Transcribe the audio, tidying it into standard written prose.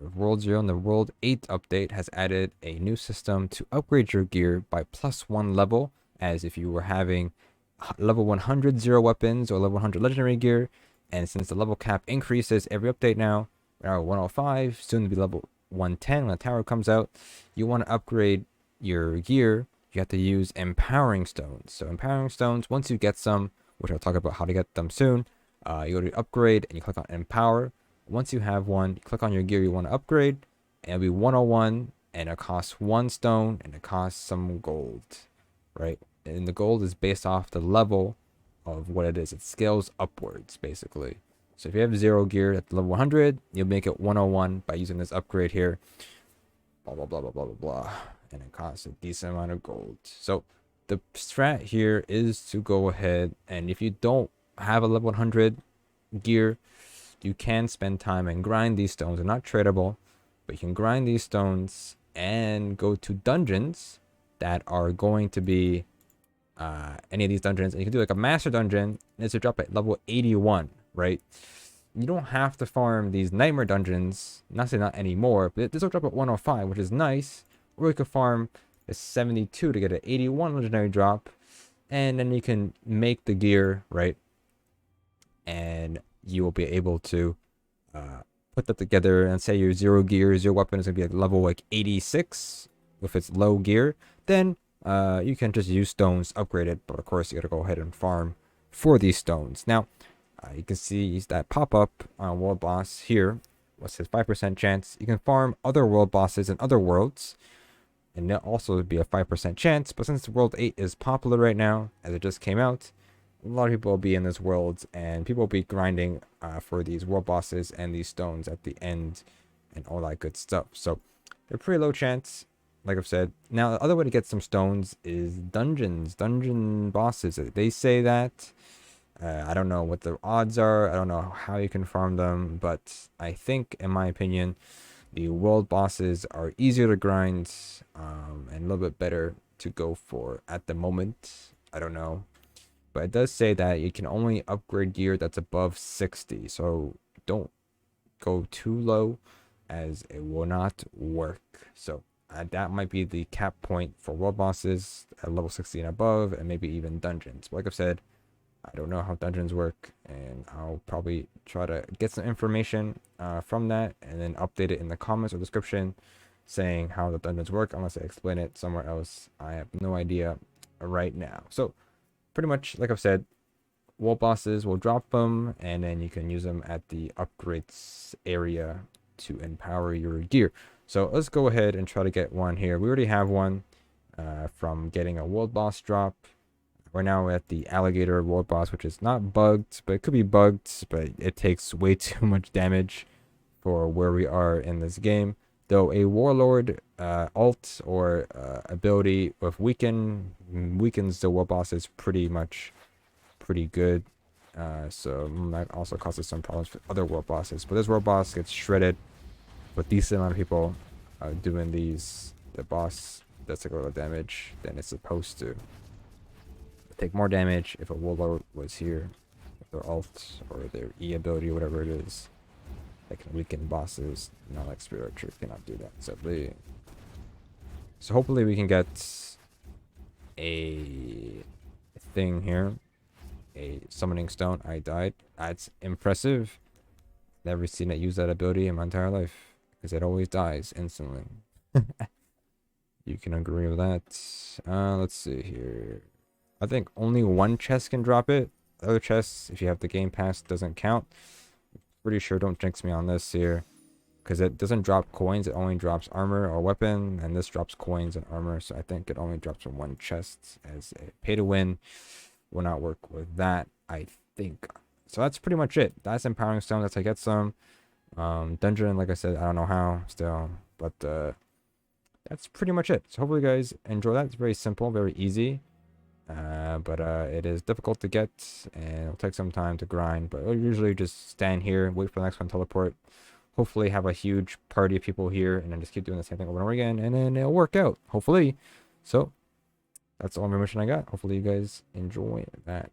World 0 and the World 8 update has added a new system to upgrade your gear by +1 level, as if you were having level 100 zero weapons or level 100 legendary gear. And since the level cap increases every update now, we're at 105, soon to be level 110 when the tower comes out, you want to upgrade your gear, you have to use empowering stones. So empowering stones, once you get some, which I'll talk about how to get them soon, you go to upgrade and you click on empower. Once you have one, you click on your gear you want to upgrade, and it'll be 101, and it costs 1 stone, and it costs some gold, right? And the gold is based off the level of what it is. It scales upwards, basically. So if you have 0 gear at level 100, you'll make it 101 by using this upgrade here. Blah, blah, blah, blah, blah, blah, blah. And it costs a decent amount of gold. So the strat here is to go ahead, and if you don't have a level 100 gear, you can spend time and grind these stones. They're not tradable, but you can grind these stones and go to dungeons that are going to be any of these dungeons, and you can do like a master dungeon, and it's a drop at level 81, right? You don't have to farm these nightmare dungeons, not say not anymore, but this will drop at 105, which is nice. Or you could farm a 72 to get an 81 legendary drop, and then you can make the gear, right? And you will be able to put that together, and say your 0 gear, 0 weapon is going to be at level like 86 if it's low gear, then you can just use stones, upgrade it, but of course you got to go ahead and farm for these stones. Now, you can see that pop up on world boss here. What says 5% chance? You can farm other world bosses in other worlds, and there'll also be a 5% chance. But since World 8 is popular right now, as it just came out, a lot of people will be in this world, and people will be grinding for these world bosses and these stones at the end and all that good stuff. So they're pretty low chance, like I've said. Now, the other way to get some stones is dungeon bosses. They say that. I don't know what the odds are. I don't know how you can farm them, but I think, in my opinion, the world bosses are easier to grind and a little bit better to go for at the moment. I don't know. But it does say that you can only upgrade gear that's above 60. So don't go too low, as it will not work. So that might be the cap point for world bosses at level 60 and above, and maybe even dungeons. But like I've said, I don't know how dungeons work, and I'll probably try to get some information from that and then update it in the comments or description saying how the dungeons work, unless I explain it somewhere else. I have no idea right now. So pretty much, like I've said, world bosses will drop them, and then you can use them at the upgrades area to empower your gear. So let's go ahead and try to get one here. We already have one from getting a world boss drop. We're now at the alligator world boss, which is not bugged, but it could be bugged, but it takes way too much damage for where we are in this game. Though a warlord alt or ability with weakens the world boss is pretty good. So that also causes some problems for other world bosses. But this world boss gets shredded with a decent amount of people doing these. The boss does take a lot of damage than it's supposed to. Take more damage if a warlord was here with their alt or their E ability or whatever it is. That can weaken bosses. Not like Spirit Archer cannot do that, sadly. So hopefully we can get a thing here. A summoning stone. I died. That's impressive. Never seen it use that ability in my entire life, because it always dies instantly. You can agree with that. Let's see here. I think only one chest can drop it. The other chests, if you have the game pass, doesn't count. Pretty sure, don't jinx me on this here, because it doesn't drop coins. It only drops armor or weapon, and this drops coins and armor. So I think it only drops from one chest, as a pay to win will not work with that, I think. So that's pretty much it. That's empowering stone. That's how I get some. Dungeon, like I said, I don't know how still, but that's pretty much it. So hopefully you guys enjoy that. It's very simple, very easy. But it is difficult to get, and it'll take some time to grind. But I'll usually just stand here, wait for the next one to teleport, hopefully have a huge party of people here, and then just keep doing the same thing over and over again, and then it'll work out, hopefully. So that's all the information I got. Hopefully you guys enjoy that.